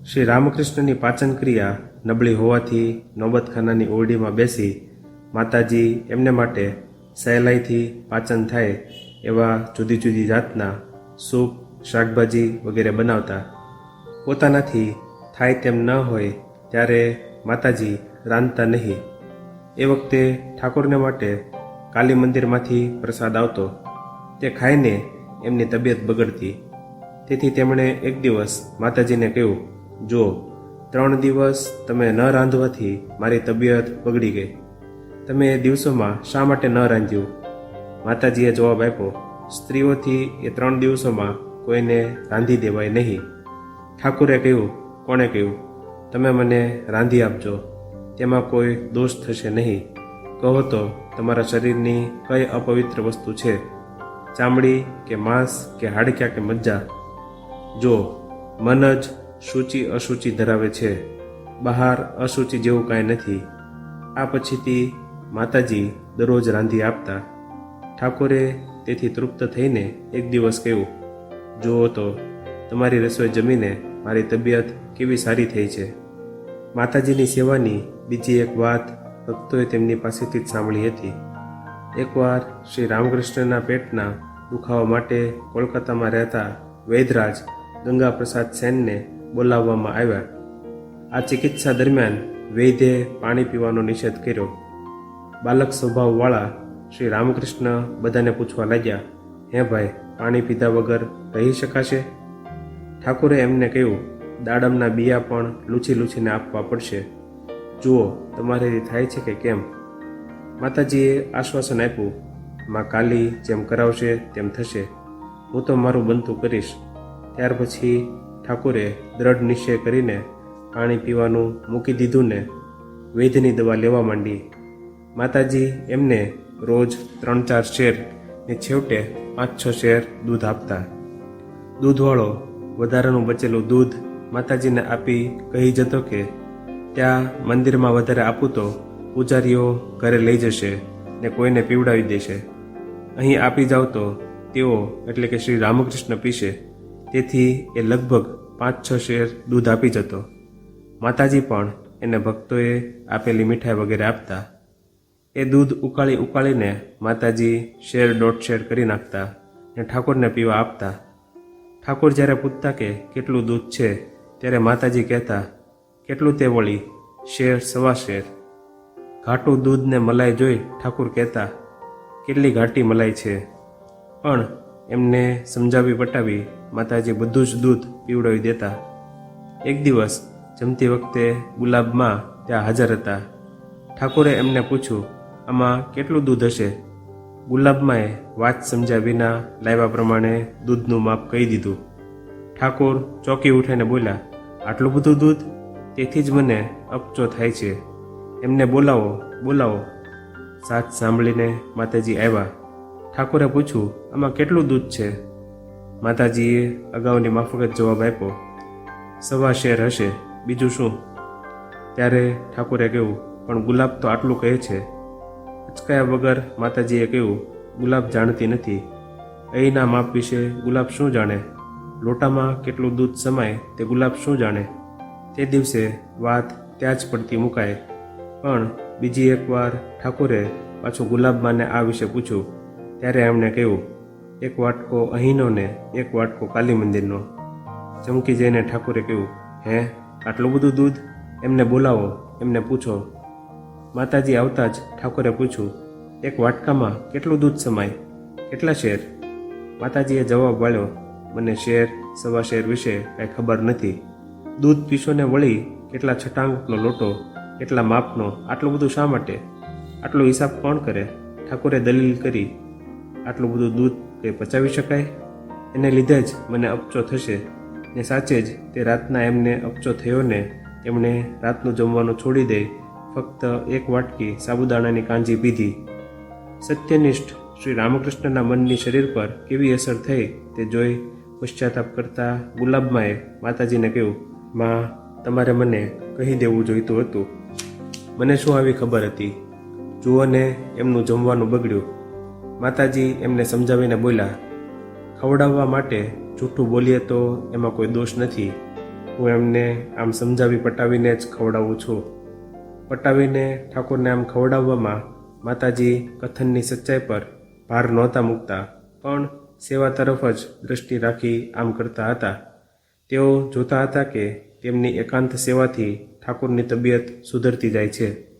શ્રી રામકૃષ્ણની પાચન ક્રિયા નબળી હોવાથી નોબતખાનાની ઓરડીમાં બેસી માતાજી એમને માટે સહેલાઈથી પાચન થાય એવા જુદી જુદી જાતના સૂપ, શાકભાજી વગેરે બનાવતા. પોતાનાથી થાય તેમ ન હોય ત્યારે માતાજી રાંધતા નહીં. એ વખતે ઠાકોરને માટે કાલી મંદિરમાંથી પ્રસાદ આવતો. તે ખાઈને એમની તબિયત બગડતી. તેથી તેમણે એક દિવસ માતાજીને કહ્યું, જો 3 દિવસ તમે ન રાંધવાથી મારી તબિયત બગડી ગઈ. તમે એ દિવસોમાં શા માટે ન રાંધ્યું? માતાજીએ જવાબ આપ્યો, સ્ત્રીઓથી એ 3 દિવસોમાં કોઈને રાંધી દેવાય નહીં. ઠાકુરે કહ્યું, કોણે કહ્યું? તમે મને રાંધી આપજો, તેમાં કોઈ દોષ થશે નહીં. કહો તો તમારા શરીરની કઈ અપવિત્ર વસ્તુ છે? ચામડી કે માંસ કે હાડક્યા કે મજ્જા? જો મન જ સૂચિ અસૂચિ ધરાવે છે, બહાર અસૂચિ જેવું કાંઈ નથી. આ પછીથી માતાજી દરરોજ રાંધી આપતા. ઠાકોરે તેથી તૃપ્ત થઈને એક દિવસ કહ્યું, જુઓ તો તમારી રસોઈ જમીને મારી તબિયત કેવી સારી થઈ છે. માતાજીની સેવાની બીજી એક વાત ભક્તોએ તેમની પાસેથી જ સાંભળી હતી. એકવાર શ્રી રામકૃષ્ણના પેટના દુખાવા માટે કોલકાતામાં રહેતા વૈદ્યરાજ ગંગાપ્રસાદ સેનને બોલાવવામાં આવ્યા. આ ચિકિત્સા દરમિયાન વૈદ્યે પાણી પીવાનો નિષેધ કર્યો. બાલક સ્વભાવવાળા શ્રી રામકૃષ્ણ બધાને પૂછવા લાગ્યા, હે ભાઈ, પાણી પીધા વગર રહી શકાશે? ઠાકોરે એમને કહ્યું, દાડમના બિયા પણ લૂછી લૂછીને આપવા પડશે. જુઓ તમારેથી થાય છે કે કેમ? માતાજીએ આશ્વાસન આપ્યું, માં કાલી જેમ કરાવશે તેમ થશે. હું તો મારું બનતું કરીશ. ત્યાર પછી ઠાકોરે દ્રઢ નિશ્ચય કરીને પાણી પીવાનું મૂકી દીધું ને વૈદ્યની દવા લેવા માંડી. માતાજી એમને રોજ 3-4 શેર ને છેવટે 5-6 શેર દૂધ આપતા. દૂધવાળો વધારાનું બચેલું દૂધ માતાજીને આપી કહી જતો કે ત્યાં મંદિરમાં વધારે આપું તો પૂજારીઓ ઘરે લઈ જશે ને કોઈને પીવડાવી દેશે. અહીં આપી જાવ તો તેઓ એટલે કે શ્રી રામકૃષ્ણ પીશે. તેથી એ લગભગ 5-6 શેર દૂધ આપી જતો. માતાજી પણ એને ભક્તોએ આપેલી મીઠાઈ વગેરે આપતા. એ દૂધ ઉકાળીને માતાજી 1.5 શેર કરી નાખતા ને ઠાકોરને પીવા આપતા. ઠાકોર જ્યારે પૂછતા કે કેટલું દૂધ છે, ત્યારે માતાજી કહેતા, કેટલું તે વળી? 1.5 શેર. ઘાટું દૂધ ને મલાઈ જોઈ ઠાકોર કહેતા, કેટલી ઘાટી મલાઈ છે. પણ એમને સમજાવી પટાવી માતાજી બધું જ દૂધ પીવડાવી દેતા. એક દિવસ જમતી વખતે ગુલાબમાં ત્યાં હાજર હતા. ઠાકોરે એમને પૂછ્યું, આમાં કેટલું દૂધ હશે? ગુલાબમાએ વાત સમજ્યા વિના લાવ્યા પ્રમાણે દૂધનું માપ કહી દીધું. ઠાકોર ચોંકી ઉઠીને બોલ્યા, આટલું બધું દૂધ? તેથી જ મને અપચો થાય છે. એમને બોલાવો બોલાવો. સાથ સાંભળીને માતાજી આવ્યા. ઠાકોરે પૂછ્યું, આમાં કેટલું દૂધ છે? માતાજીએ અગાઉની માફક જવાબ આપ્યો, 1.25 શેર હશે, બીજું શું? ત્યારે ઠાકોરે કહ્યું, પણ ગુલાબ તો આટલું કહે છે. અચકાયા વગર માતાજીએ કહ્યું, ગુલાબ જાણતી નથી. અહીંના માપ વિશે ગુલાબ શું જાણે? લોટામાં કેટલું દૂધ સમાય તે ગુલાબ શું જાણે? તે દિવસે વાત ત્યાં જ પડતી મુકાય. પણ બીજી એકવાર ઠાકોરે પાછું ગુલાબમાને આ વિશે પૂછ્યું. ત્યારે એમણે કહ્યું, 1 વાટકો અહીંનો ને 1 વાટકો કાલી મંદિરનો. ચમકી જઈને ઠાકોરે કહ્યું, હે, આટલું બધું દૂધ? એમને બોલાવો, એમને પૂછો. માતાજી આવતા જ ઠાકોરે પૂછ્યું, 1 વાટકામાં કેટલું દૂધ સમાય? કેટલા શેર? માતાજીએ જવાબ વાળ્યો, મને 1.5 શેર વિશે કાંઈ ખબર નથી. દૂધ પીશો ને વળી કેટલા છટાંકનો લોટો, કેટલા માપનો, આટલું બધું શા માટે? આટલો હિસાબ કોણ કરે? ઠાકોરે દલીલ કરી, આટલું બધું દૂધ કંઈ પચાવી શકાય? એને લીધે જ મને અપચો થશે. ને સાચે જ તે રાતના એમને અપચો થયો ને તેમણે રાતનું જમવાનું છોડી દઈ ફક્ત 1 વાટકી સાબુદાણાની કાંજી પીધી. સત્યનિષ્ઠ શ્રી રામકૃષ્ણના મનની શરીર પર કેવી અસર થઈ તે જોઈ પશ્ચાતાપ કરતા ગુલાબમાએ માતાજીને કહ્યું, માં, તમારે મને કહી દેવું જોઈતું હતું. મને શું આવી ખબર હતી? જુઓ ને એમનું જમવાનું બગડ્યું. માતાજી એમને સમજાવીને બોલ્યા, ખવડાવવા માટે જૂઠું બોલીએ તો એમાં કોઈ દોષ નથી. હું એમને આમ સમજાવી પટાવીને જ ખવડાવું છું. પટાવીને ઠાકોરને આમ ખવડાવવામાં માતાજી કથનની સચ્ચાઈ પર ભાર નહોતા મૂકતા, પણ સેવા તરફ જ દ્રષ્ટિ રાખી આમ કરતા હતા. તેઓ જોતા હતા કે તેમની એકાંત સેવાથી ઠાકોરની તબિયત સુધરતી જાય છે.